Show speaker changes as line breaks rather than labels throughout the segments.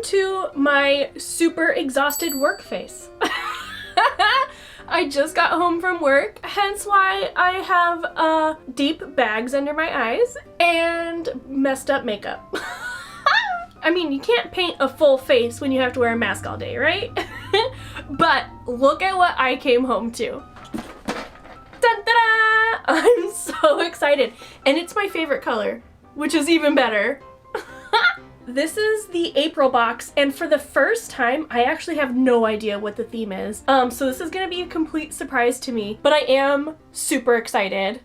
to my super exhausted work face. I just got home from work, hence why I have deep bags under my eyes and messed up makeup. I mean, you can't paint a full face when you have to wear a mask all day, right? But look at what I came home to. Dun-da-da! I'm so excited. And it's my favorite color, which is even better. This is the April box, and for the first time, I actually have no idea what the theme is. So this is gonna be a complete surprise to me, but I am super excited.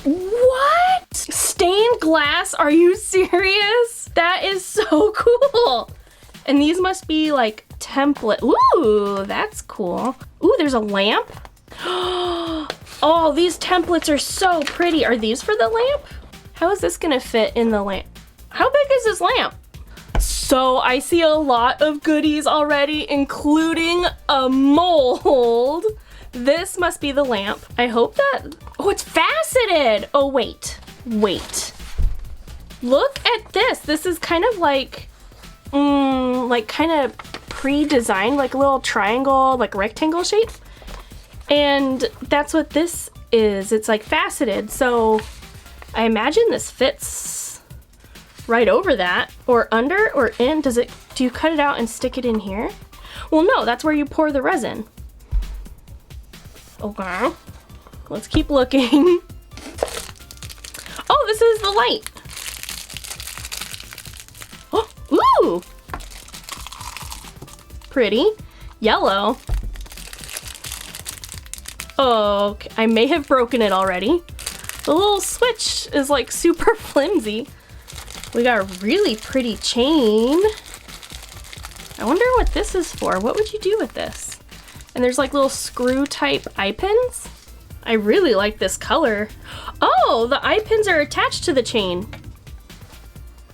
What? Stained glass? Are you serious? That is so cool. And these must be like template. Ooh, that's cool. Ooh, there's a lamp. Oh, these templates are so pretty. Are these for the lamp? How is this gonna fit in the lamp? How big is this lamp? So I see a lot of goodies already, including a mold. This must be the lamp. I hope that, oh, it's faceted. Oh, wait. Look at this. This is kind of like kind of pre-designed, like a little triangle, like rectangle shape. And that's what this is. It's like faceted. So I imagine this fits right over that, or under, or in. Do you cut it out and stick it in here? Well, no, that's where you pour the resin. Okay, let's keep looking. Oh, this is the light. Oh, ooh, pretty. Yellow. Oh, okay. I may have broken it already. The little switch is like super flimsy. We got a really pretty chain. I wonder what this is for. What would you do with this? And there's like little screw type eye pins. I really like this color. Oh, the eye pins are attached to the chain.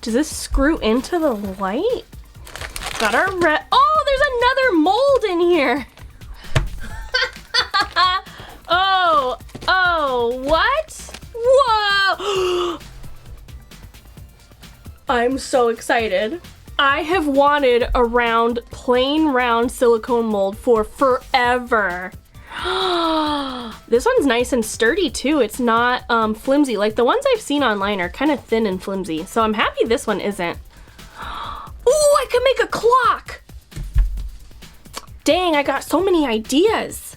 Does this screw into the light? Got our oh, there's another mold in here. Oh, what? Whoa! I'm so excited. I have wanted a round, plain round silicone mold for forever. This one's nice and sturdy too. It's not flimsy. Like the ones I've seen online are kind of thin and flimsy. So I'm happy this one isn't. Oh, I can make a clock. Dang, I got so many ideas.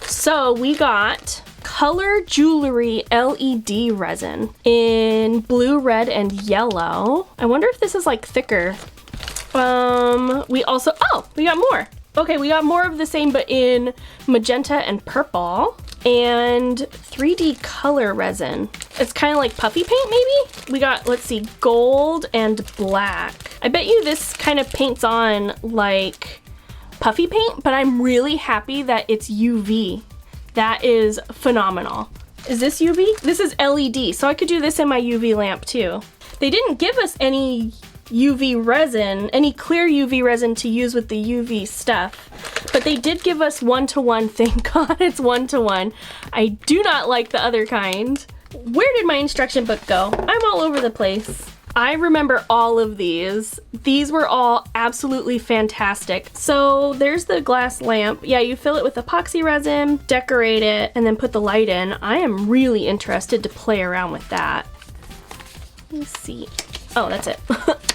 So we got color jewelry LED resin in blue, red, and yellow. I wonder if this is like thicker. We also, oh, we got more. Okay, we got more of the same, but in magenta and purple. And 3D color resin. It's kind of like puffy paint, maybe? We got, let's see, gold and black. I bet you this kind of paints on like puffy paint, but I'm really happy that it's UV. That is phenomenal. Is this UV? This is LED, so I could do this in my UV lamp too. They didn't give us any UV resin, any clear UV resin to use with the UV stuff, but they did give us 1-to-1. Thank God it's 1-to-1. I do not like the other kind. Where did my instruction book go? I'm all over the place. I remember all of these. These were all absolutely fantastic. So there's the glass lamp. Yeah, you fill it with epoxy resin, decorate it, and then put the light in. I am really interested to play around with that. Let me see. Oh, that's it.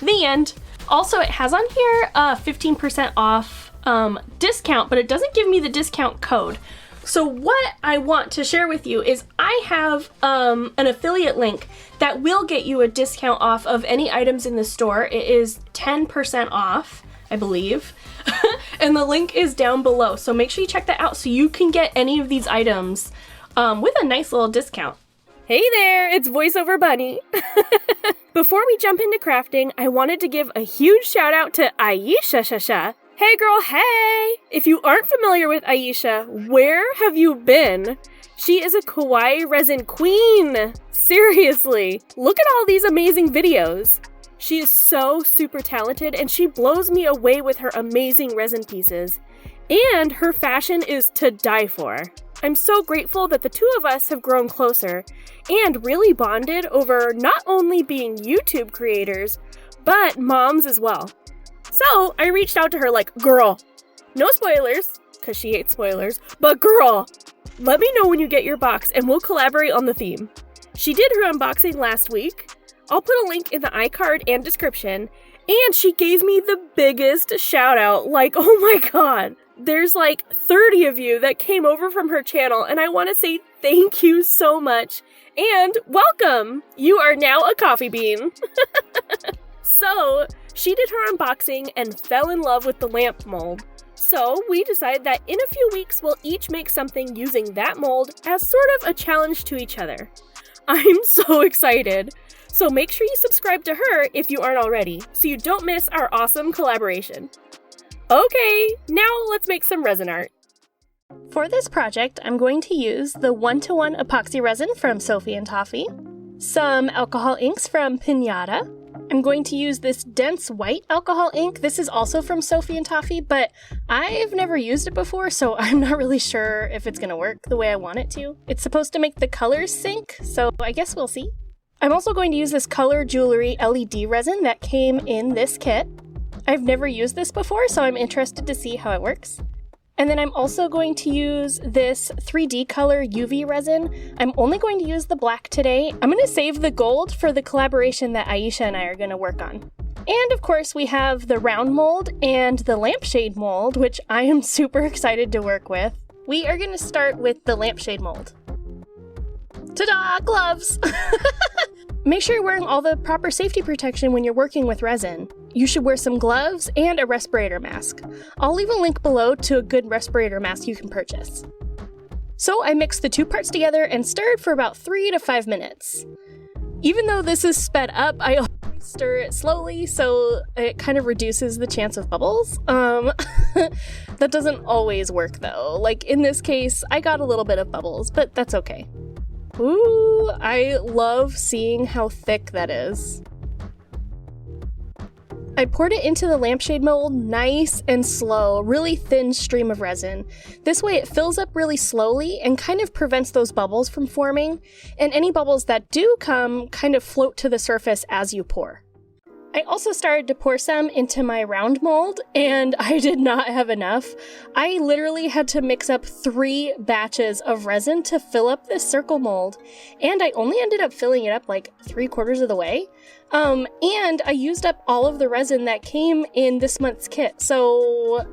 The end. Also, it has on here 15% off discount, but it doesn't give me the discount code. So what I want to share with you is I have an affiliate link that will get you a discount off of any items in the store. It is 10% off, I believe. And the link is down below. So make sure you check that out so you can get any of these items with a nice little discount. Hey there, it's VoiceOver Bunnie. Before we jump into crafting, I wanted to give a huge shout out to Ayeshashasha. Hey girl, hey! If you aren't familiar with Ayesha, where have you been? She is a kawaii resin queen! Seriously! Look at all these amazing videos! She is so super talented and she blows me away with her amazing resin pieces. And her fashion is to die for. I'm so grateful that the two of us have grown closer and really bonded over not only being YouTube creators, but moms as well. So I reached out to her like, girl, no spoilers, because she hates spoilers, but girl, let me know when you get your box and we'll collaborate on the theme. She did her unboxing last week. I'll put a link in the iCard and description, and she gave me the biggest shout out, like, oh my god. There's like 30 of you that came over from her channel, and I want to say thank you so much, and welcome! You are now a coffee bean. So, she did her unboxing and fell in love with the lamp mold. So, we decided that in a few weeks we'll each make something using that mold as sort of a challenge to each other. I'm so excited! So make sure you subscribe to her if you aren't already, so you don't miss our awesome collaboration. Okay, now let's make some resin art. For this project, I'm going to use the 1-to-1 epoxy resin from Sophie and Toffee, some alcohol inks from Pinata. I'm going to use this dense white alcohol ink. This is also from Sophie and Toffee, but I've never used it before, so I'm not really sure if it's going to work the way I want it to. It's supposed to make the colors sync, so I guess we'll see. I'm also going to use this Color Jewelry LED resin that came in this kit. I've never used this before, so I'm interested to see how it works. And then I'm also going to use this 3D color UV resin. I'm only going to use the black today. I'm going to save the gold for the collaboration that Ayesha and I are going to work on. And of course we have the round mold and the lampshade mold, which I am super excited to work with. We are going to start with the lampshade mold. Ta-da! Gloves! Make sure you're wearing all the proper safety protection when you're working with resin. You should wear some gloves and a respirator mask. I'll leave a link below to a good respirator mask you can purchase. So I mixed the two parts together and stirred for about 3 to 5 minutes. Even though this is sped up, I always stir it slowly so it kind of reduces the chance of bubbles. That doesn't always work though. Like in this case, I got a little bit of bubbles, but that's okay. Ooh, I love seeing how thick that is. I poured it into the lampshade mold nice and slow, really thin stream of resin. This way it fills up really slowly and kind of prevents those bubbles from forming, and any bubbles that do come kind of float to the surface as you pour. I also started to pour some into my round mold, and I did not have enough. I literally had to mix up 3 batches of resin to fill up this circle mold, and I only ended up filling it up like 3/4 of the way. And I used up all of the resin that came in this month's kit, so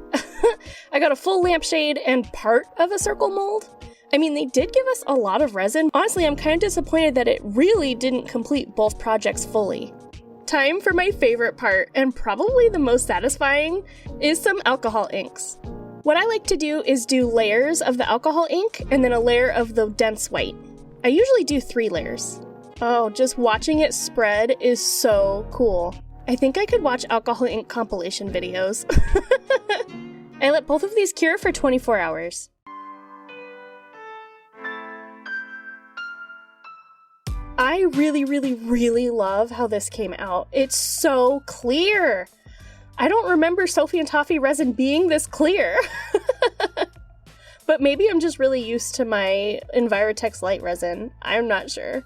I got a full lampshade and part of a circle mold. I mean, they did give us a lot of resin. Honestly, I'm kind of disappointed that it really didn't complete both projects fully. Time for my favorite part, and probably the most satisfying, is some alcohol inks. What I like to do is do layers of the alcohol ink and then a layer of the dense white. I usually do 3 layers. Oh, just watching it spread is so cool. I think I could watch alcohol ink compilation videos. I let both of these cure for 24 hours. I really love how this came out. It's so clear. I don't remember Sophie and Toffee resin being this clear. But maybe I'm just really used to my Envirotex light resin. I'm not sure.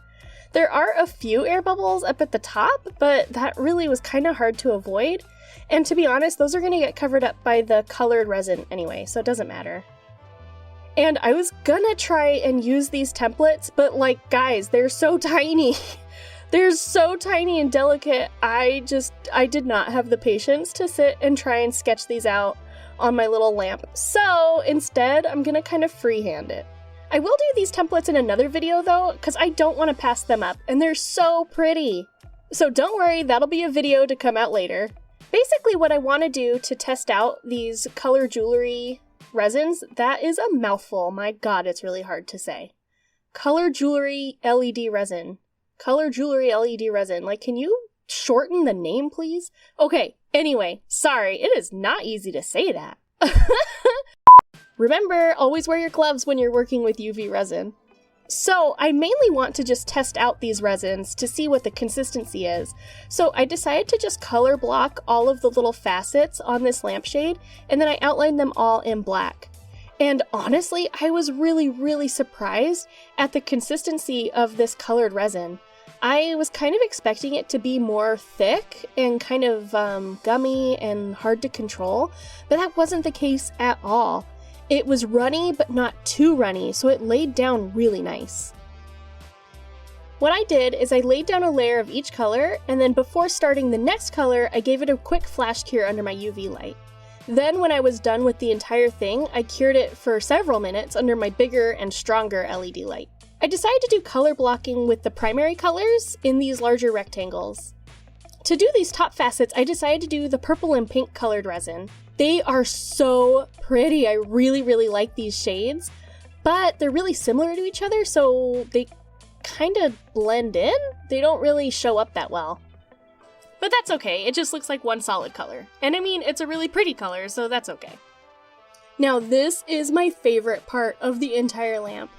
There are a few air bubbles up at the top, but that really was kind of hard to avoid. And to be honest, those are going to get covered up by the colored resin anyway, so it doesn't matter. And I was gonna try and use these templates, but like, guys, they're so tiny. They're so tiny and delicate. I did not have the patience to sit and try and sketch these out on my little lamp. So instead, I'm gonna kind of freehand it. I will do these templates in another video though, because I don't want to pass them up, and they're so pretty. So don't worry, that'll be a video to come out later. Basically what I want to do to test out these color jewelry resins, that is a mouthful. My god, it's really hard to say. Color Jewelry LED Resin. Color Jewelry LED Resin. Like, can you shorten the name, please? Okay, anyway, sorry, it is not easy to say that. Remember, always wear your gloves when you're working with UV resin. So I mainly want to just test out these resins to see what the consistency is. So I decided to just color block all of the little facets on this lampshade, and then I outlined them all in black. And honestly, I was really surprised at the consistency of this colored resin. I was kind of expecting it to be more thick and kind of gummy and hard to control, but that wasn't the case at all. It was runny, but not too runny, so it laid down really nice. What I did is I laid down a layer of each color, and then before starting the next color, I gave it a quick flash cure under my UV light. Then when I was done with the entire thing, I cured it for several minutes under my bigger and stronger LED light. I decided to do color blocking with the primary colors in these larger rectangles. To do these top facets, I decided to do the purple and pink colored resin. They are so pretty. I really, really like these shades, but they're really similar to each other, so they kind of blend in. They don't really show up that well. But that's okay, it just looks like one solid color. And I mean, it's a really pretty color, so that's okay. Now this is my favorite part of the entire lamp.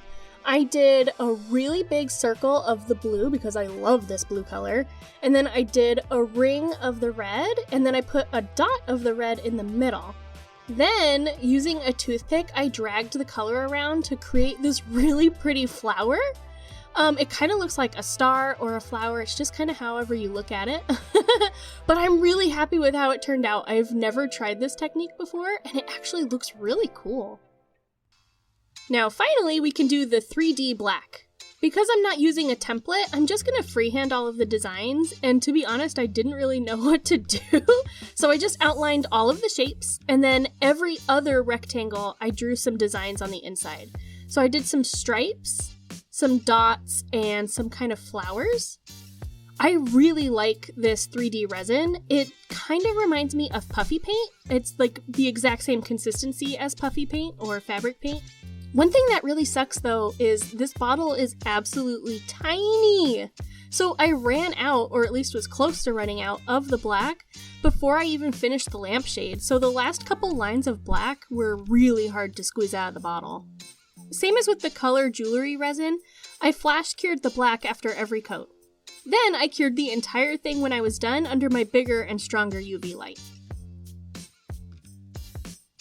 I did a really big circle of the blue because I love this blue color, and then I did a ring of the red, and then I put a dot of the red in the middle. Then, using a toothpick, I dragged the color around to create this really pretty flower. It kind of looks like a star or a flower, it's just kind of however you look at it. But I'm really happy with how it turned out. I've never tried this technique before, and it actually looks really cool. Now finally, we can do the 3D black. Because I'm not using a template, I'm just going to freehand all of the designs, and to be honest, I didn't really know what to do. So I just outlined all of the shapes, and then every other rectangle, I drew some designs on the inside. So I did some stripes, some dots, and some kind of flowers. I really like this 3D resin. It kind of reminds me of puffy paint. It's like the exact same consistency as puffy paint or fabric paint. One thing that really sucks though is this bottle is absolutely tiny. So I ran out, or at least was close to running out, of the black before I even finished the lampshade. So the last couple lines of black were really hard to squeeze out of the bottle. Same as with the color jewelry resin, I flash cured the black after every coat. Then I cured the entire thing when I was done under my bigger and stronger UV light.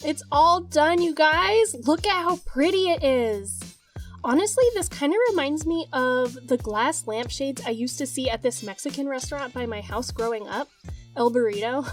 It's all done, you guys! Look at how pretty it is! Honestly, this kind of reminds me of the glass lampshades I used to see at this Mexican restaurant by my house growing up. El Burrito.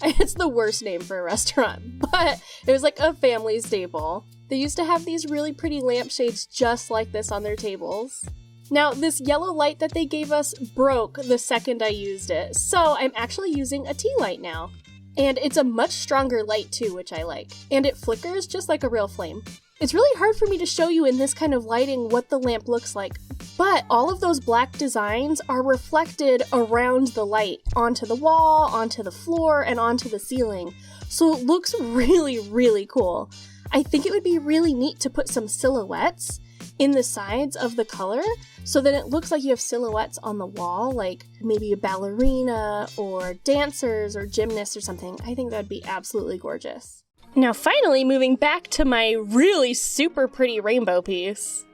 It's the worst name for a restaurant, but it was like a family staple. They used to have these really pretty lampshades just like this on their tables. Now, this yellow light that they gave us broke the second I used it, so I'm actually using a tea light now. And it's a much stronger light too, which I like. And it flickers just like a real flame. It's really hard for me to show you in this kind of lighting what the lamp looks like, but all of those black designs are reflected around the light, onto the wall, onto the floor, and onto the ceiling. So it looks really, really cool. I think it would be really neat to put some silhouettes in the sides of the color so that it looks like you have silhouettes on the wall, like maybe a ballerina or dancers or gymnasts or something. I think that would be absolutely gorgeous. Now finally, moving back to my really super pretty rainbow piece.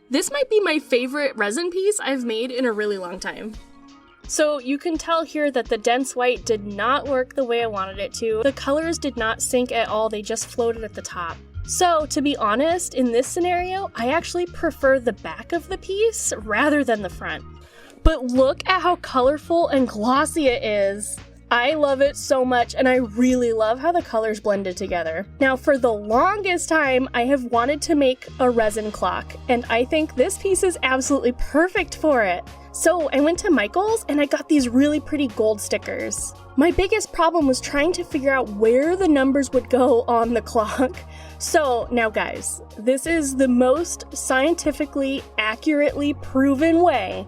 This might be my favorite resin piece I've made in a really long time. So you can tell here that the dense white did not work the way I wanted it to. The colors did not sync at all, they just floated at the top. So, to be honest, in this scenario, I actually prefer the back of the piece rather than the front. But look at how colorful and glossy it is! I love it so much, and I really love how the colors blended together. Now, for the longest time, I have wanted to make a resin clock, and I think this piece is absolutely perfect for it. So, I went to Michael's, and I got these really pretty gold stickers. My biggest problem was trying to figure out where the numbers would go on the clock. So, now guys, this is the most scientifically, accurately proven way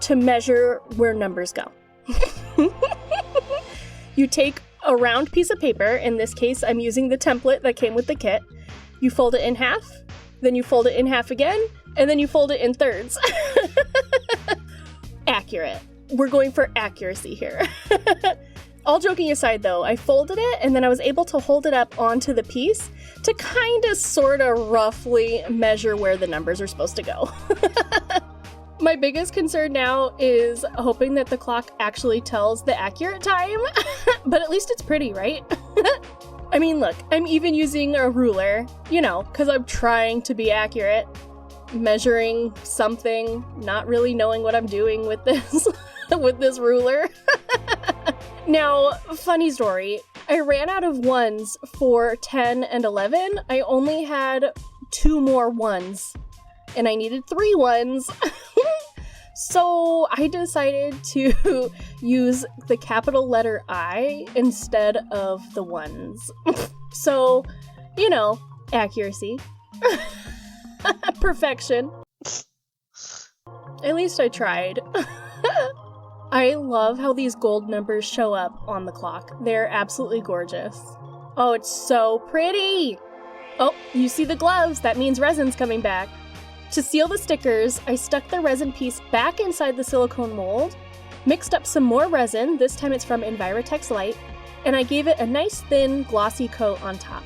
to measure where numbers go. You take a round piece of paper, in this case I'm using the template that came with the kit, you fold it in half, then you fold it in half again, and then you fold it in thirds. Accurate. We're going for accuracy here. All joking aside though, I folded it and then I was able to hold it up onto the piece to kind of sort of roughly measure where the numbers are supposed to go. My biggest concern now is hoping that the clock actually tells the accurate time, but at least it's pretty, right? I mean, look, I'm even using a ruler, you know, because I'm trying to be accurate. measuring something, not really knowing what I'm doing with this, with this ruler. Now, funny story, I ran out of ones for 10 and 11. I only had 2 more ones, and I needed 3 ones. So I decided to use the capital letter I instead of the ones. So, you know, accuracy. Perfection. At least I tried. I love how these gold numbers show up on the clock. They're absolutely gorgeous. Oh, it's so pretty! Oh, you see the gloves. That means resin's coming back. To seal the stickers, I stuck the resin piece back inside the silicone mold, mixed up some more resin, this time it's from Envirotex Light, and I gave it a nice thin glossy coat on top.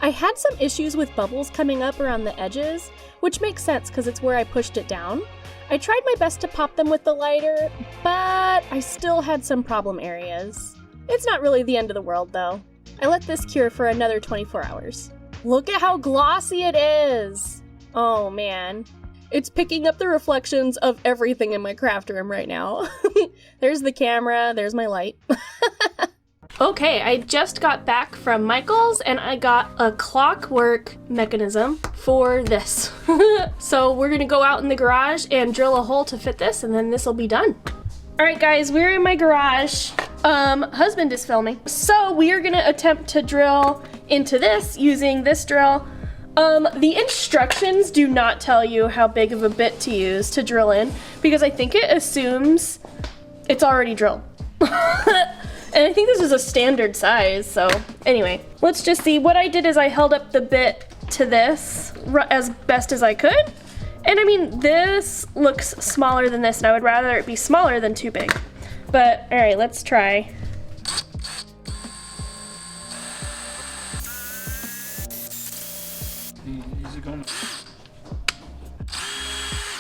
I had some issues with bubbles coming up around the edges, which makes sense because it's where I pushed it down. I tried my best to pop them with the lighter, but I still had some problem areas. It's not really the end of the world though. I let this cure for another 24 hours. Look at how glossy it is! Oh man, it's picking up the reflections of everything in my craft room right now. There's the camera, there's my light. Okay, I just got back from Michael's and I got a clockwork mechanism for this. So we're gonna go out in the garage and drill a hole to fit this and then this will be done. All right guys, we're in my garage. Husband is filming. So we are gonna attempt to drill into this using this drill. The instructions do not tell you how big of a bit to use to drill in because I think it assumes it's already drilled. And I think this is a standard size, so anyway, let's just see. What I did is I held up the bit to this as best as I could. And I mean, this looks smaller than this and I would rather it be smaller than too big. But all right, let's try.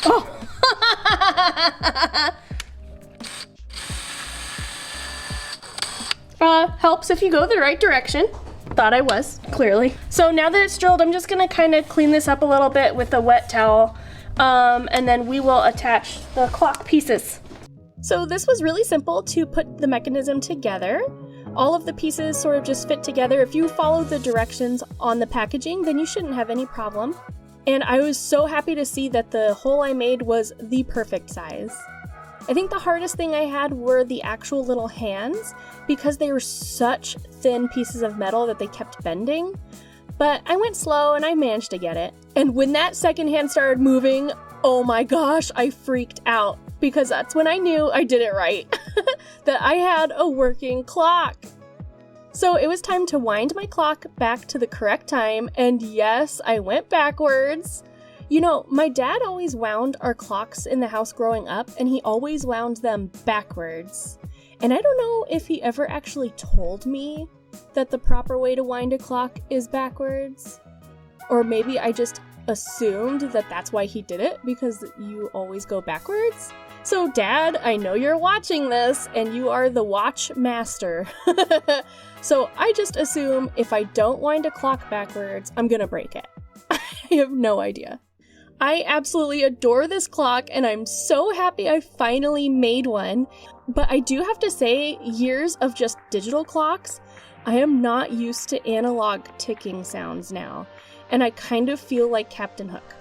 Oh! Helps if you go the right direction. Thought I was, clearly. So now that it's drilled, I'm just gonna kind of clean this up a little bit with a wet towel, and then we will attach the clock pieces. So this was really simple to put the mechanism together. All of the pieces sort of just fit together. If you follow the directions on the packaging, then you shouldn't have any problem. And I was so happy to see that the hole I made was the perfect size. I think the hardest thing I had were the actual little hands because they were such thin pieces of metal that they kept bending. But I went slow and I managed to get it. And when that second hand started moving, oh my gosh, I freaked out because that's when I knew I did it right, that I had a working clock. So it was time to wind my clock back to the correct time, and yes, I went backwards. You know, my dad always wound our clocks in the house growing up, and he always wound them backwards. And I don't know if he ever actually told me that the proper way to wind a clock is backwards. Or maybe I just assumed that that's why he did it, because you always go backwards. So Dad, I know you're watching this, and you are the watch master. So I just assume if I don't wind a clock backwards, I'm gonna break it. I have no idea. I absolutely adore this clock, and I'm so happy I finally made one. But I do have to say, years of just digital clocks, I am not used to analog ticking sounds now, and I kind of feel like Captain Hook.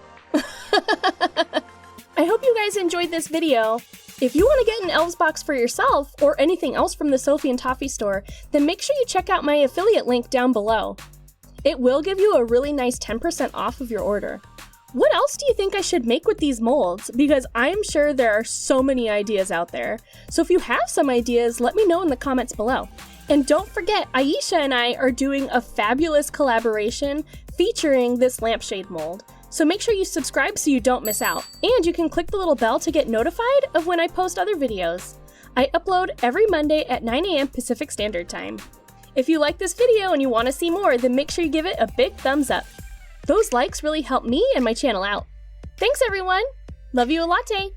I hope you guys enjoyed this video. If you want to get an Elves box for yourself, or anything else from the Sophie and Toffee store, then make sure you check out my affiliate link down below. It will give you a really nice 10% off of your order. What else do you think I should make with these molds? Because I'm sure there are so many ideas out there. So if you have some ideas, let me know in the comments below. And don't forget, Ayesha and I are doing a fabulous collaboration featuring this lampshade mold. So make sure you subscribe so you don't miss out. And you can click the little bell to get notified of when I post other videos. I upload every Monday at 9 a.m. Pacific Standard Time. If you like this video and you want to see more, then make sure you give it a big thumbs up. Those likes really help me and my channel out. Thanks everyone! Love you a latte!